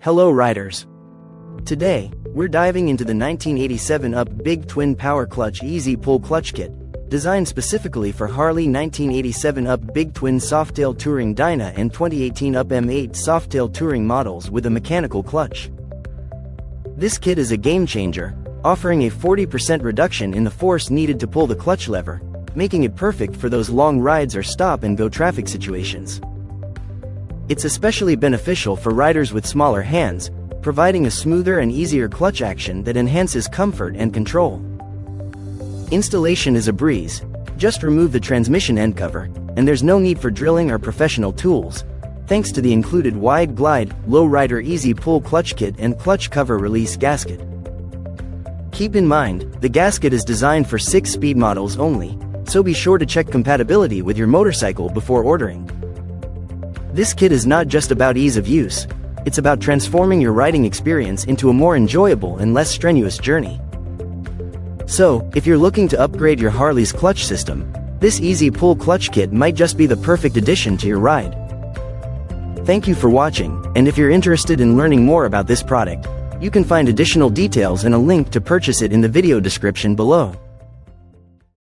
Hello riders! Today, we're diving into the 1987 Up Big Twin Power Clutch Easy Pull Clutch Kit, designed specifically for Harley 1987 Up Big Twin Softail Touring Dyna and 2018 Up M8 Softail Touring models with a mechanical clutch. This kit is a game changer, offering a 40% reduction in the force needed to pull the clutch lever, making it perfect for those long rides or stop-and-go traffic situations. It's especially beneficial for riders with smaller hands, providing a smoother and easier clutch action that enhances comfort and control. Installation is a breeze. Just remove the transmission end cover, and there's no need for drilling or professional tools, thanks to the included wide glide, low rider easy pull clutch kit and clutch cover release gasket. Keep in mind, the gasket is designed for 6-speed models only, so be sure to check compatibility with your motorcycle before ordering. This kit is not just about ease of use, it's about transforming your riding experience into a more enjoyable and less strenuous journey. So, if you're looking to upgrade your Harley's clutch system, this easy pull clutch kit might just be the perfect addition to your ride. Thank you for watching, and if you're interested in learning more about this product, you can find additional details and a link to purchase it in the video description below.